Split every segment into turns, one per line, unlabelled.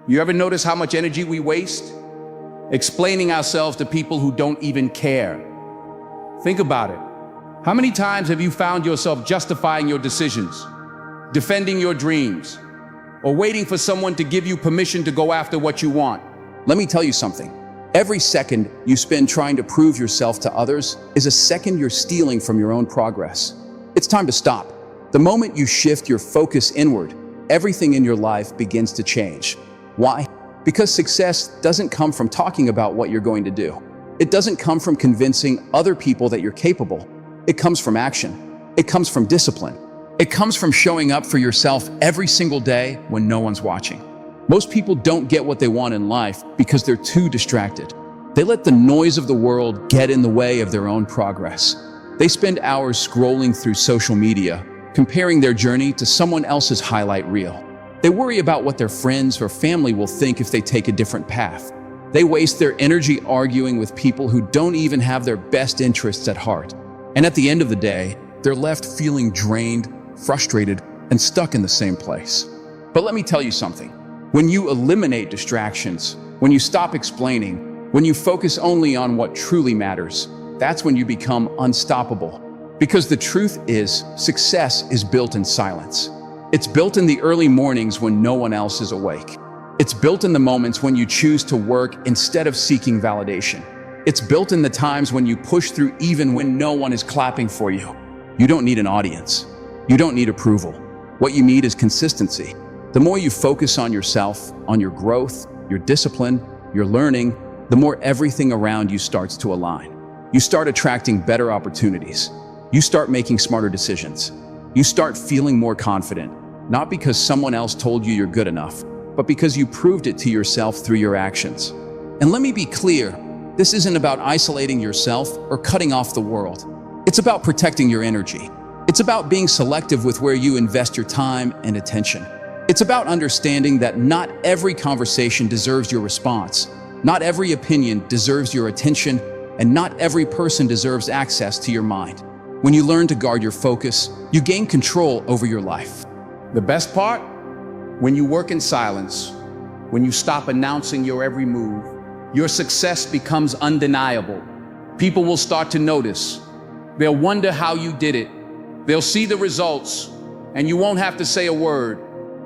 You ever notice how much energy we waste explaining ourselves to people who don't even care? Think about it. How many times have you found yourself justifying your decisions, defending your dreams, or waiting for someone to give you permission to go after what you want?
Let me tell you something. Every second you spend trying to prove yourself to others is a second you're stealing from your own progress. It's time to stop. The moment you shift your focus inward, everything in your life begins to change. Why? Because success doesn't come from talking about what you're going to do. It doesn't come from convincing other people that you're capable. It comes from action. It comes from discipline. It comes from showing up for yourself every single day when no one's watching. Most people don't get what they want in life because they're too distracted. They let the noise of the world get in the way of their own progress. They spend hours scrolling through social media, comparing their journey to someone else's highlight reel. They worry about what their friends or family will think if they take a different path. They waste their energy arguing with people who don't even have their best interests at heart. And at the end of the day, they're left feeling drained, frustrated, and stuck in the same place. But let me tell you something. When you eliminate distractions, when you stop explaining, when you focus only on what truly matters, that's when you become unstoppable. Because the truth is, success is built in silence. It's built in the early mornings when no one else is awake. It's built in the moments when you choose to work instead of seeking validation. It's built in the times when you push through even when no one is clapping for you. You don't need an audience. You don't need approval. What you need is consistency. The more you focus on yourself, on your growth, your discipline, your learning, the more everything around you starts to align. You start attracting better opportunities. You start making smarter decisions. You start feeling more confident, not because someone else told you you're good enough, but because you proved it to yourself through your actions. And let me be clear, this isn't about isolating yourself or cutting off the world. It's about protecting your energy. It's about being selective with where you invest your time and attention. It's about understanding that not every conversation deserves your response. Not every opinion deserves your attention, and not every person deserves access to your mind. When you learn to guard your focus, you gain control over your life.
The best part? When you work in silence, when you stop announcing your every move, your success becomes undeniable. People will start to notice. They'll wonder how you did it. They'll see the results, and you won't have to say a word.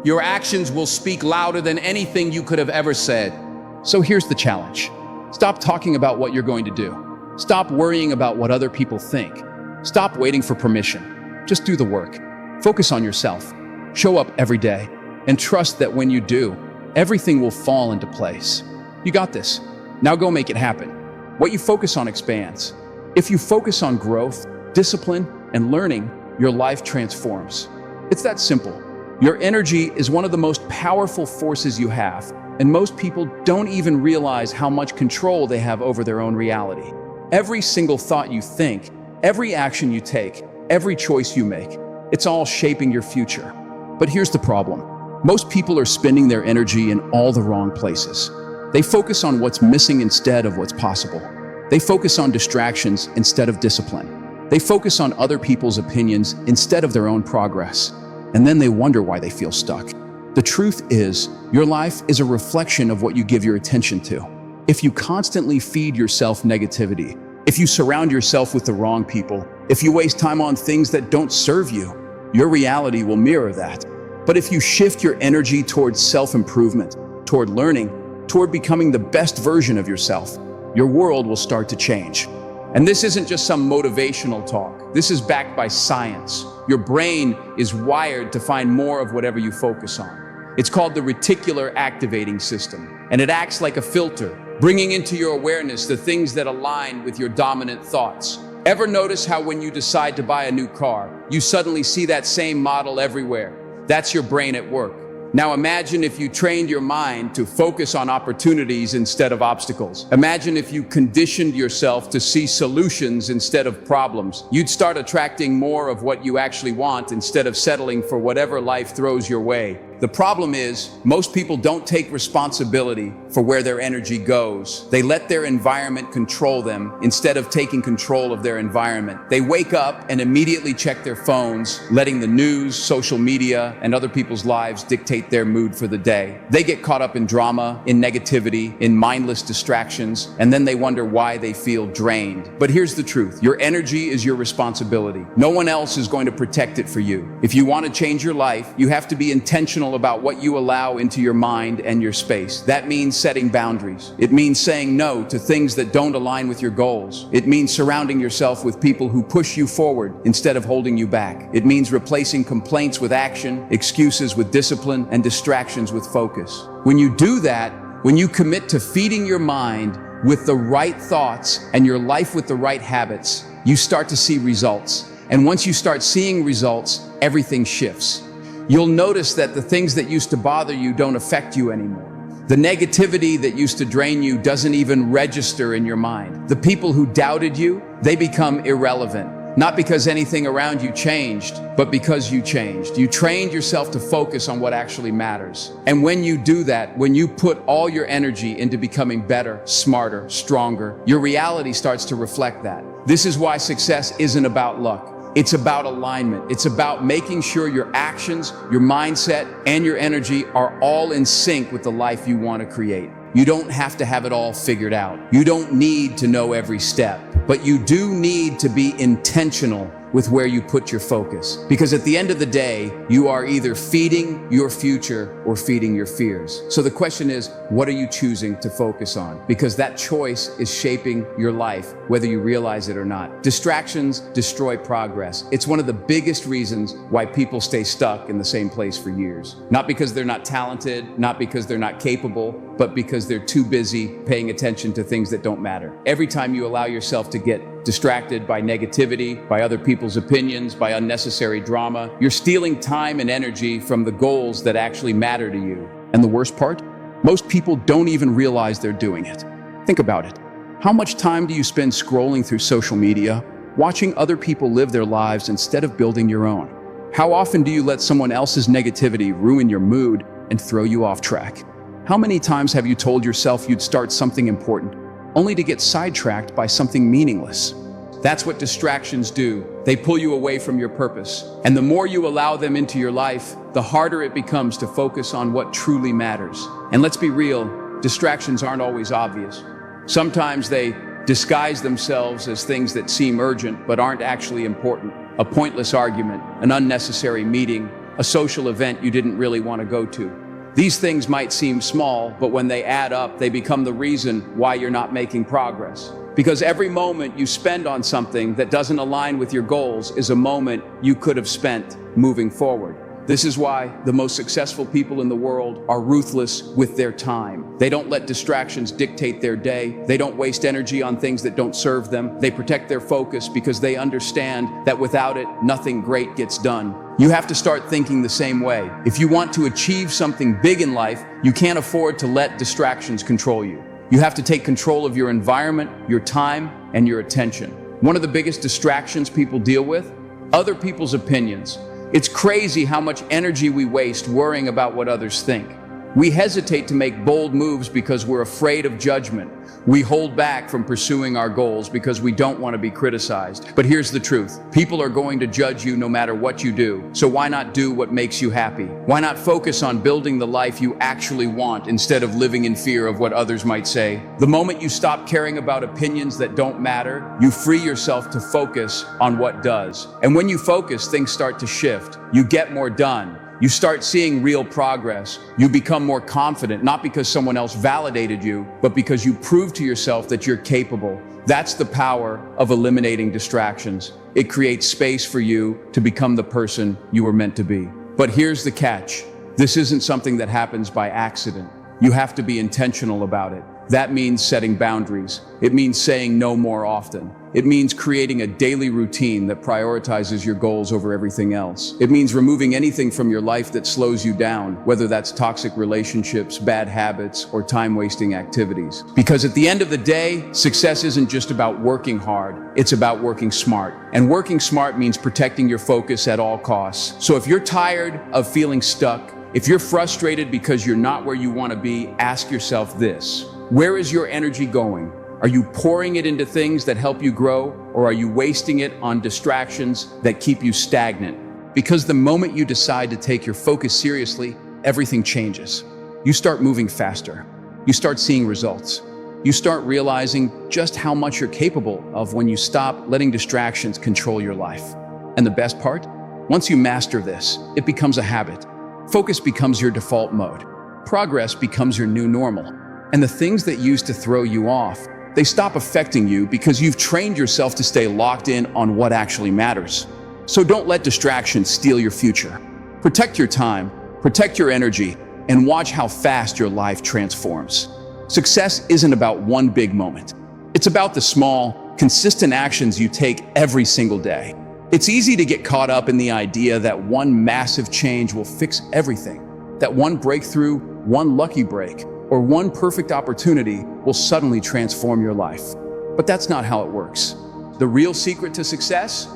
Your actions will speak louder than anything you could have ever said.
So here's the challenge. Stop talking about what you're going to do. Stop worrying about what other people think. Stop waiting for permission. Just do the work. Focus on yourself. Show up every day. And trust that when you do, everything will fall into place. You got this. Now go make it happen. What you focus on expands. If you focus on growth, discipline, and learning, your life transforms. It's that simple. Your energy is one of the most powerful forces you have, and most people don't even realize how much control they have over their own reality. Every single thought you think, every action you take, every choice you make, it's all shaping your future. But here's the problem. Most people are spending their energy in all the wrong places. They focus on what's missing instead of what's possible. They focus on distractions instead of discipline. They focus on other people's opinions instead of their own progress. And then they wonder why they feel stuck. The truth is, your life is a reflection of what you give your attention to. If you constantly feed yourself negativity, if you surround yourself with the wrong people, if you waste time on things that don't serve you, your reality will mirror that. But if you shift your energy towards self-improvement, toward learning, toward becoming the best version of yourself, your world will start to change. And this isn't just some motivational talk. This is backed by science. Your brain is wired to find more of whatever you focus on. It's called the Reticular Activating System, and it acts like a filter, bringing into your awareness the things that align with your dominant thoughts. Ever notice how when you decide to buy a new car, you suddenly see that same model everywhere? That's your brain at work. Now imagine if you trained your mind to focus on opportunities instead of obstacles. Imagine if you conditioned yourself to see solutions instead of problems. You'd start attracting more of what you actually want instead of settling for whatever life throws your way. The problem is, most people don't take responsibility for where their energy goes. They let their environment control them instead of taking control of their environment. They wake up and immediately check their phones, letting the news, social media, and other people's lives dictate their mood for the day. They get caught up in drama, in negativity, in mindless distractions, and then they wonder why they feel drained. But here's the truth. Your energy is your responsibility. No one else is going to protect it for you. If you want to change your life, you have to be intentional about what you allow into your mind and your space. That means setting boundaries. It means saying no to things that don't align with your goals. It means surrounding yourself with people who push you forward instead of holding you back. It means replacing complaints with action, excuses with discipline, and distractions with focus. When you do that, when you commit to feeding your mind with the right thoughts and your life with the right habits, you start to see results. And once you start seeing results, everything shifts. You'll notice that the things that used to bother you don't affect you anymore. The negativity that used to drain you doesn't even register in your mind. The people who doubted you, they become irrelevant. Not because anything around you changed, but because you changed. You trained yourself to focus on what actually matters. And when you do that, when you put all your energy into becoming better, smarter, stronger, your reality starts to reflect that. This is why success isn't about luck. It's about alignment. It's about making sure your actions, your mindset, and your energy are all in sync with the life you want to create. You don't have to have it all figured out. You don't need to know every step, but you do need to be intentional with where you put your focus. Because at the end of the day, you are either feeding your future or feeding your fears. So the question is, what are you choosing to focus on? Because that choice is shaping your life, whether you realize it or not. Distractions destroy progress. It's one of the biggest reasons why people stay stuck in the same place for years. Not because they're not talented, not because they're not capable, but because they're too busy paying attention to things that don't matter. Every time you allow yourself to get distracted by negativity, by other people's opinions, by unnecessary drama, you're stealing time and energy from the goals that actually matter to you.
And the worst part? Most people don't even realize they're doing it. Think about it. How much time do you spend scrolling through social media, watching other people live their lives instead of building your own? How often do you let someone else's negativity ruin your mood and throw you off track? How many times have you told yourself you'd start something important, only to get sidetracked by something meaningless? That's what distractions do. They pull you away from your purpose. And the more you allow them into your life, the harder it becomes to focus on what truly matters. And let's be real, distractions aren't always obvious. Sometimes they disguise themselves as things that seem urgent but aren't actually important. A pointless argument, an unnecessary meeting, a social event you didn't really want to go to. These things might seem small, but when they add up, they become the reason why you're not making progress. Because every moment you spend on something that doesn't align with your goals is a moment you could have spent moving forward. This is why the most successful people in the world are ruthless with their time. They don't let distractions dictate their day. They don't waste energy on things that don't serve them. They protect their focus because they understand that without it, nothing great gets done. You have to start thinking the same way. If you want to achieve something big in life, you can't afford to let distractions control you. You have to take control of your environment, your time, and your attention. One of the biggest distractions people deal with? Other people's opinions. It's crazy how much energy we waste worrying about what others think. We hesitate to make bold moves because we're afraid of judgment. We hold back from pursuing our goals because we don't want to be criticized. But here's the truth. People are going to judge you no matter what you do. So why not do what makes you happy? Why not focus on building the life you actually want instead of living in fear of what others might say? The moment you stop caring about opinions that don't matter, you free yourself to focus on what does. And when you focus, things start to shift. You get more done. You start seeing real progress. You become more confident, not because someone else validated you, but because you prove to yourself that you're capable. That's the power of eliminating distractions. It creates space for you to become the person you were meant to be. But here's the catch. This isn't something that happens by accident. You have to be intentional about it. That means setting boundaries. It means saying no more often. It means creating a daily routine that prioritizes your goals over everything else. It means removing anything from your life that slows you down, whether that's toxic relationships, bad habits, or time-wasting activities. Because at the end of the day, success isn't just about working hard, it's about working smart. And working smart means protecting your focus at all costs. So if you're tired of feeling stuck,
If you're frustrated because you're not where you want to be, ask yourself this: where is your energy going? Are you pouring it into things that help you grow, or are you wasting it on distractions that keep you stagnant? Because the moment you decide to take your focus seriously, everything changes. You start moving faster. You start seeing results. You start realizing just how much you're capable of when you stop letting distractions control your life. And the best part? Once you master this, it becomes a habit. Focus becomes your default mode. Progress becomes your new normal. And the things that used to throw you off, they stop affecting you because you've trained yourself to stay locked in on what actually matters. So don't let distractions steal your future. Protect your time, protect your energy, and watch how fast your life transforms. Success isn't about one big moment. It's about the small, consistent actions you take every single day. It's easy to get caught up in the idea that one massive change will fix everything, that one breakthrough, one lucky break, or one perfect opportunity will suddenly transform your life. But that's not how it works. The real secret to success?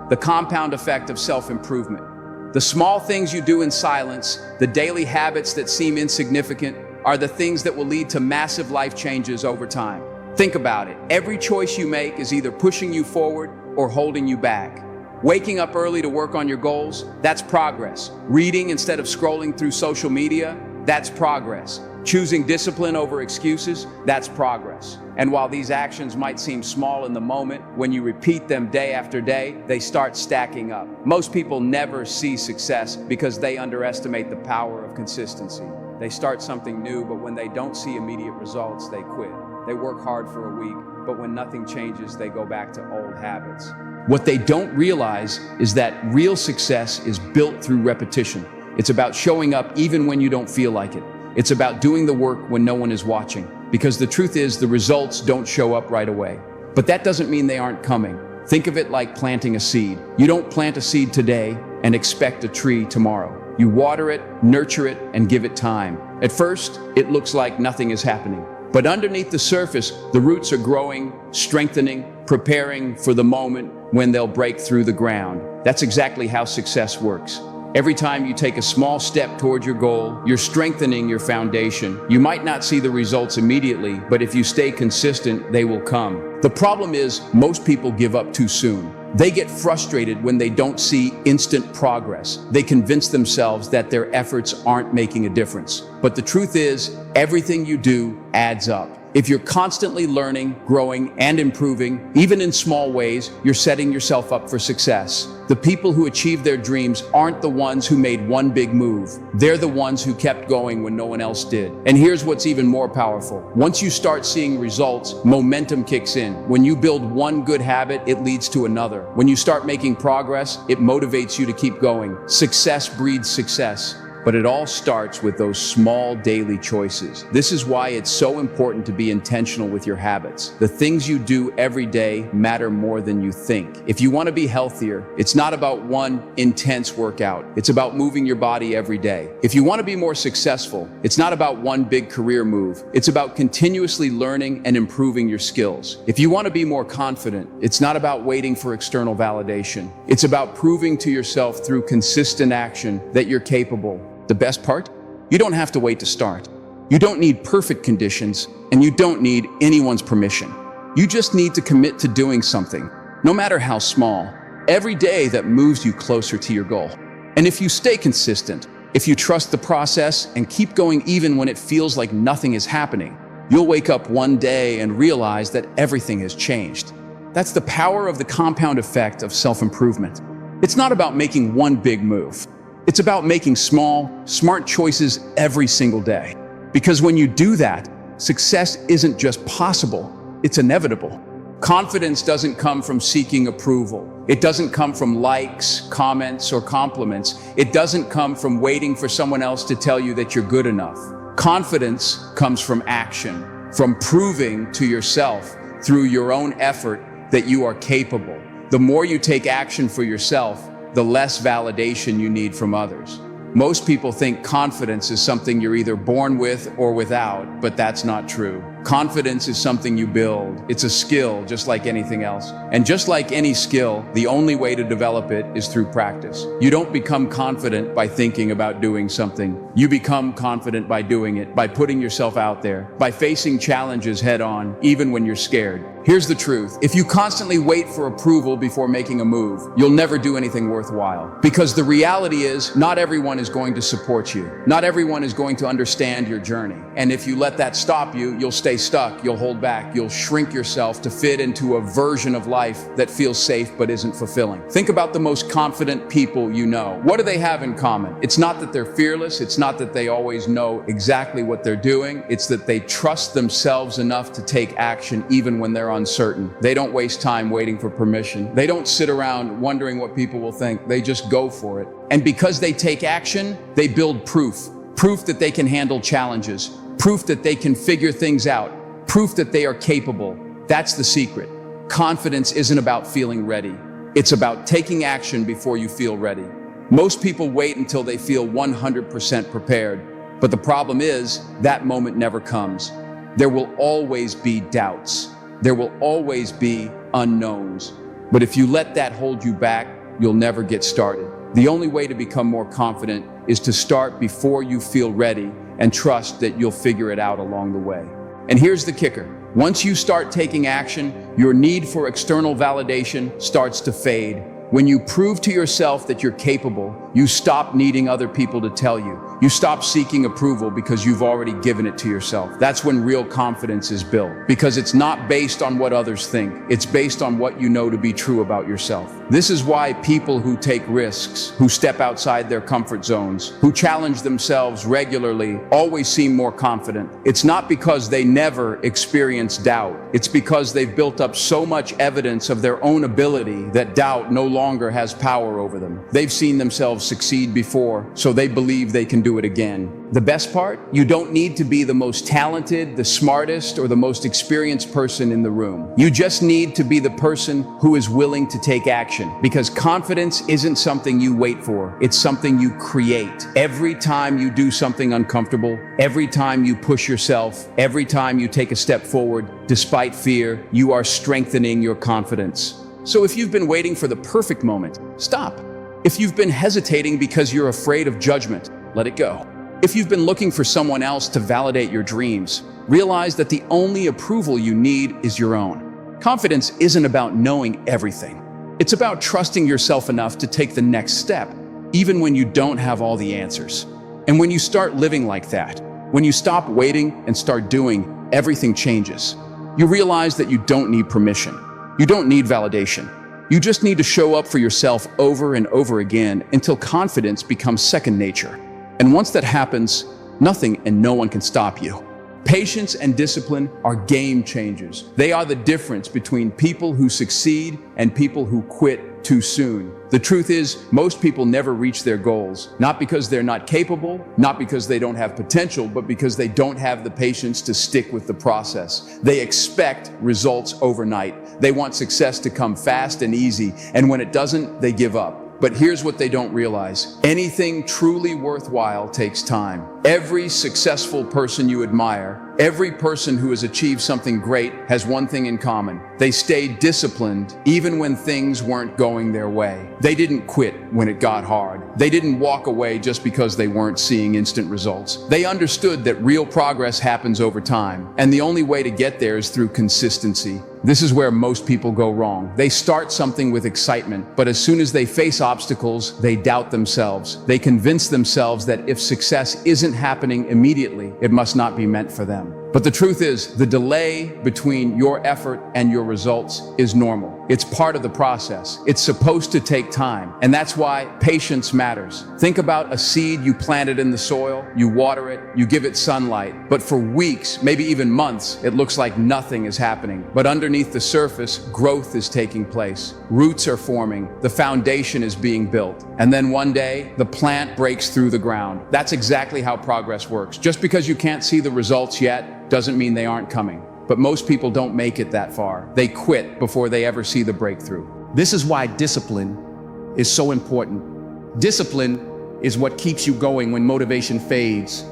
The compound effect of self-improvement. The small things you do in silence, the daily habits that seem insignificant, are the things that will lead to massive life changes over time. Think about it. Every choice you make is either pushing you forward or holding you back. Waking up early to work on your goals, that's progress. Reading instead of scrolling through social media, that's progress. Choosing discipline over excuses, that's progress. And while these actions might seem small in the moment, when you repeat them day after day, they start stacking up. Most people never see success because they underestimate the power of consistency. They start something new, but when they don't see immediate results, they quit. They work hard for a week, but when nothing changes, they go back to old habits. What they don't realize is that real success is built through repetition. It's about showing up even when you don't feel like it. It's about doing the work when no one is watching. Because the truth is, the results don't show up right away. But that doesn't mean they aren't coming. Think of it like planting a seed. You don't plant a seed today and expect a tree tomorrow. You water it, nurture it, and give it time. At first, it looks like nothing is happening. But underneath the surface, the roots are growing, strengthening, preparing for the moment when they'll break through the ground. That's exactly how success works. Every time you take a small step toward your goal, you're strengthening your foundation. You might not see the results immediately, but if you stay consistent, they will come. The problem is, most people give up too soon. They get frustrated when they don't see instant progress. They convince themselves that their efforts aren't making a difference. But the truth is, everything you do adds up. If you're constantly learning, growing, and improving, even in small ways, you're setting yourself up for success. The people who achieve their dreams aren't the ones who made one big move. They're the ones who kept going when no one else did. And here's what's even more powerful. Once you start seeing results, momentum kicks in. When you build one good habit, it leads to another. When you start making progress, it motivates you to keep going. Success breeds success. But it all starts with those small daily choices. This is why it's so important to be intentional with your habits. The things you do every day matter more than you think. If you want to be healthier, it's not about one intense workout. It's about moving your body every day. If you want to be more successful, it's not about one big career move. It's about continuously learning and improving your skills. If you want to be more confident, it's not about waiting for external validation. It's about proving to yourself through consistent action that you're capable. The best part? You don't have to wait to start. You don't need perfect conditions, and you don't need anyone's permission. You just need to commit to doing something, no matter how small, every day that moves you closer to your goal. And if you stay consistent, if you trust the process and keep going even when it feels like nothing is happening, you'll wake up one day and realize that everything has changed. That's the power of the compound effect of self-improvement. It's not about making one big move. It's about making small, smart choices every single day. Because when you do that, success isn't just possible, it's inevitable. Confidence doesn't come from seeking approval. It doesn't come from likes, comments, or compliments. It doesn't come from waiting for someone else to tell you that you're good enough. Confidence comes from action, from proving to yourself through your own effort that you are capable. The more you take action for yourself, the less validation you need from others. Most people think confidence is something you're either born with or without, but that's not true. Confidence is something you build. It's a skill, just like anything else. And just like any skill, the only way to develop it is through practice. You don't become confident by thinking about doing something. You become confident by doing it, by putting yourself out there, by facing challenges head on, even when you're scared. Here's the truth. If you constantly wait for approval before making a move, you'll never do anything worthwhile. Because the reality is, not everyone is going to support you. Not everyone is going to understand your journey. And if you let that stop you, you'll stay stuck, you'll hold back, you'll shrink yourself to fit into a version of life that feels safe but isn't fulfilling. Think about the most confident people you know. What do they have in common? It's not that they're fearless, it's not that they always know exactly what they're doing, it's that they trust themselves enough to take action even when they're uncertain. They don't waste time waiting for permission. They don't sit around wondering what people will think. They just go for it. And because they take action, they build proof. Proof that they can handle challenges. Proof that they can figure things out. Proof that they are capable. That's the secret. Confidence isn't about feeling ready. It's about taking action before you feel ready. Most people wait until they feel 100% prepared. But the problem is, that moment never comes. There will always be doubts. There will always be unknowns. But if you let that hold you back, you'll never get started. The only way to become more confident is to start before you feel ready and trust that you'll figure it out along the way. And here's the kicker. Once you start taking action, your need for external validation starts to fade. When you prove to yourself that you're capable, you stop needing other people to tell you. You stop seeking approval because you've already given it to yourself. That's when real confidence is built, because it's not based on what others think. It's based on what you know to be true about yourself. This is why people who take risks, who step outside their comfort zones, who challenge themselves regularly, always seem more confident. It's not because they never experience doubt. It's because they've built up so much evidence of their own ability that doubt no longer has power over them. They've seen themselves succeed before, so they believe they can do it again. The best part? You don't need to be the most talented, the smartest, or the most experienced person in the room. You just need to be the person who is willing to take action, because confidence isn't something you wait for. It's something you create. Every time you do something uncomfortable, every time you push yourself, every time you take a step forward, despite fear, you are strengthening your confidence. So if you've been waiting for the perfect moment, stop. If you've been hesitating because you're afraid of judgment, let it go. If you've been looking for someone else to validate your dreams, realize that the only approval you need is your own. Confidence isn't about knowing everything. It's about trusting yourself enough to take the next step, even when you don't have all the answers. And when you start living like that, when you stop waiting and start doing, everything changes. You realize that you don't need permission. You don't need validation. You just need to show up for yourself over and over again until confidence becomes second nature. And once that happens, nothing and no one can stop you. Patience and discipline are game changers. They are the difference between people who succeed and people who quit too soon. The truth is, most people never reach their goals, not because they're not capable, not because they don't have potential, but because they don't have the patience to stick with the process. They expect results overnight. They want success to come fast and easy, and when it doesn't, they give up. But here's what they don't realize. Anything truly worthwhile takes time. Every successful person you admire, every person who has achieved something great has one thing in common. They stayed disciplined even when things weren't going their way. They didn't quit when it got hard. They didn't walk away just because they weren't seeing instant results. They understood that real progress happens over time, and the only way to get there is through consistency. This is where most people go wrong. They start something with excitement, but as soon as they face obstacles, they doubt themselves. They convince themselves that if success isn't happening immediately, it must not be meant for them. But the truth is, the delay between your effort and your results is normal. It's part of the process. It's supposed to take time, and that's why patience matters. Think about a seed you planted in the soil, you water it, you give it sunlight, but for weeks, maybe even months, it looks like nothing is happening. But underneath the surface, growth is taking place. Roots are forming, the foundation is being built, and then one day, the plant breaks through the ground. That's exactly how progress works. Just because you can't see the results yet, doesn't mean they aren't coming. But most people don't make it that far. They quit before they ever see the breakthrough.
This is why discipline is so important. Discipline is what keeps you going when motivation fades.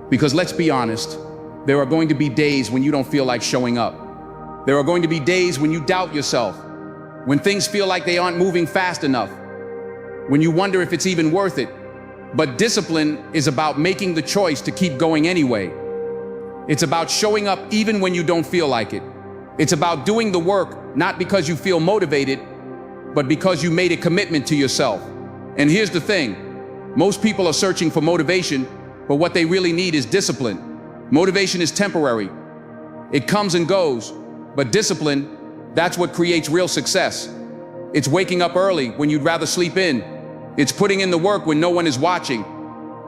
Because let's be honest, There are going to be days when you don't feel like showing up. There are going to be days when you doubt yourself, when things feel like they aren't moving fast enough, when you wonder if it's even worth it. But discipline is about making the choice to keep going anyway. It's about showing up even when you don't feel like it. It's about doing the work, not because you feel motivated, but because you made a commitment to yourself. And here's the thing, most people are searching for motivation, but what they really need is discipline. Motivation is temporary. It comes and goes, but discipline, that's what creates real success. It's waking up early when you'd rather sleep in. It's putting in the work when no one is watching.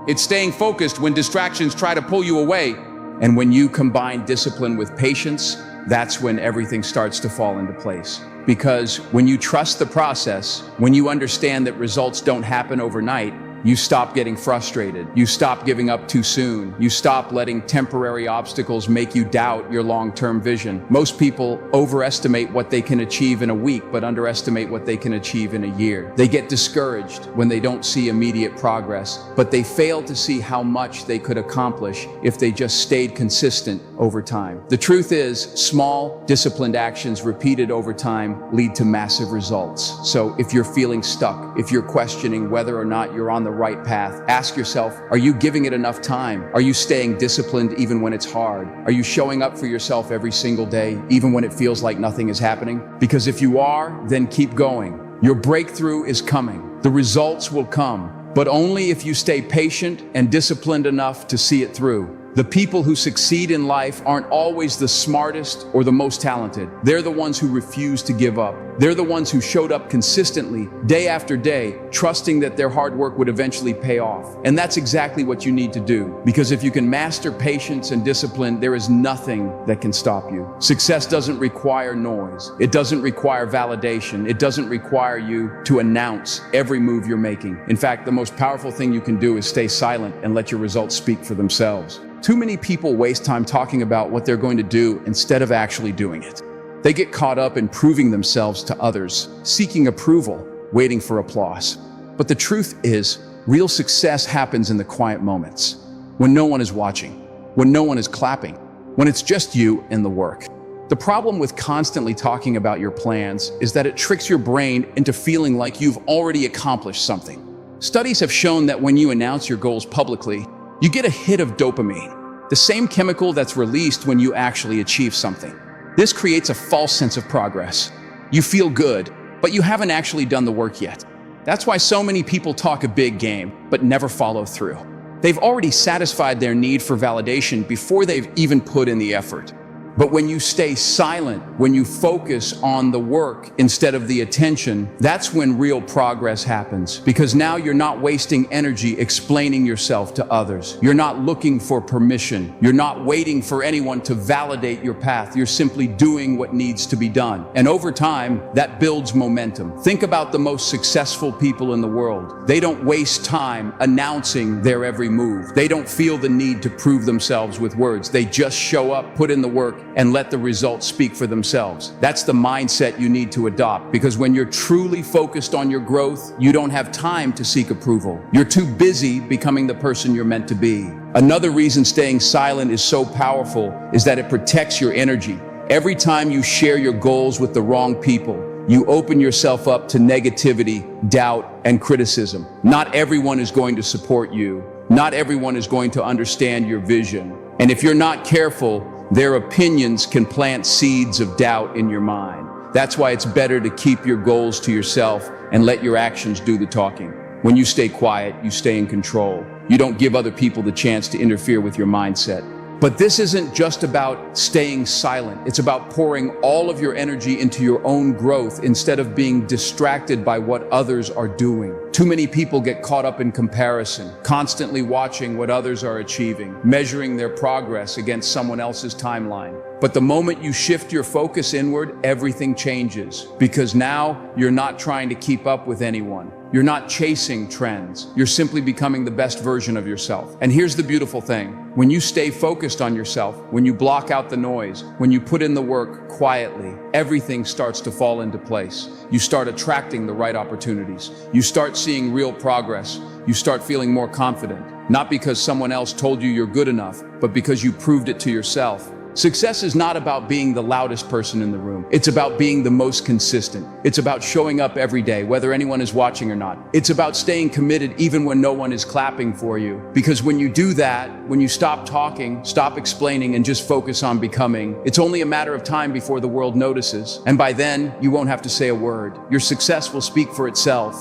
It's staying focused when distractions try to pull you away.
And when you combine discipline with patience, that's when everything starts to fall into place. Because when you trust the process, when you understand that results don't happen overnight, you stop getting frustrated. You stop giving up too soon. You stop letting temporary obstacles make you doubt your long-term vision. Most people overestimate what they can achieve in a week, but underestimate what they can achieve in a year. They get discouraged when they don't see immediate progress, but they fail to see how much they could accomplish if they just stayed consistent over time. The truth is, small, disciplined actions repeated over time lead to massive results. So if you're feeling stuck, if you're questioning whether or not you're on the right path, ask yourself, are you giving it enough time? Are you staying disciplined even when it's hard? Are you showing up for yourself every single day, even when it feels like nothing is happening? Because if you are, then keep going. Your breakthrough is coming. The results will come, but only if you stay patient and disciplined enough to see it through. The people who succeed in life aren't always the smartest or the most talented. They're the ones who refuse to give up. They're the ones who showed up consistently, day after day, trusting that their hard work would eventually pay off. And that's exactly what you need to do. Because if you can master patience and discipline, there is nothing that can stop you. Success doesn't require noise. It doesn't require validation. It doesn't require you to announce every move you're making. In fact, the most powerful thing you can do is stay silent and let your results speak for themselves. Too many people waste time talking about what they're going to do instead of actually doing it. They get caught up in proving themselves to others, seeking approval, waiting for applause. But the truth is, real success happens in the quiet moments, when no one is watching, when no one is clapping, when it's just you and the work. The problem with constantly talking about your plans is that it tricks your brain into feeling like you've already accomplished something. Studies have shown that when you announce your goals publicly, you get a hit of dopamine, the same chemical that's released when you actually achieve something. This creates a false sense of progress. You feel good, but you haven't actually done the work yet. That's why so many people talk a big game, but never follow through. They've already satisfied their need for validation before they've even put in the effort. But when you stay silent, when you focus on the work instead of the attention, that's when real progress happens. Because now you're not wasting energy explaining yourself to others. You're not looking for permission. You're not waiting for anyone to validate your path. You're simply doing what needs to be done. And over time, that builds momentum. Think about the most successful people in the world. They don't waste time announcing their every move. They don't feel the need to prove themselves with words. They just show up, put in the work, and let the results speak for themselves. That's the mindset you need to adopt, because when you're truly focused on your growth, you don't have time to seek approval. You're too busy becoming the person you're meant to be. Another reason staying silent is so powerful is that it protects your energy. Every time you share your goals with the wrong people, you open yourself up to negativity, doubt, and criticism. Not everyone is going to support you. Not everyone is going to understand your vision. And if you're not careful, their opinions can plant seeds of doubt in your mind. That's why it's better to keep your goals to yourself and let your actions do the talking. When you stay quiet, you stay in control. You don't give other people the chance to interfere with your mindset. But this isn't just about staying silent. It's about pouring all of your energy into your own growth instead of being distracted by what others are doing. Too many people get caught up in comparison, constantly watching what others are achieving, measuring their progress against someone else's timeline. But the moment you shift your focus inward, everything changes, because now you're not trying to keep up with anyone. You're not chasing trends. You're simply becoming the best version of yourself. And here's the beautiful thing. When you stay focused on yourself, when you block out the noise, when you put in the work quietly, everything starts to fall into place. You start attracting the right opportunities. You start seeing real progress. You start feeling more confident. Not because someone else told you you're good enough, but because you proved it to yourself. Success is not about being the loudest person in the room. It's about being the most consistent. It's about showing up every day, whether anyone is watching or not. It's about staying committed even when no one is clapping for you. Because when you do that, when you stop talking, stop explaining, and just focus on becoming, it's only a matter of time before the world notices. And by then, you won't have to say a word. Your success will speak for itself.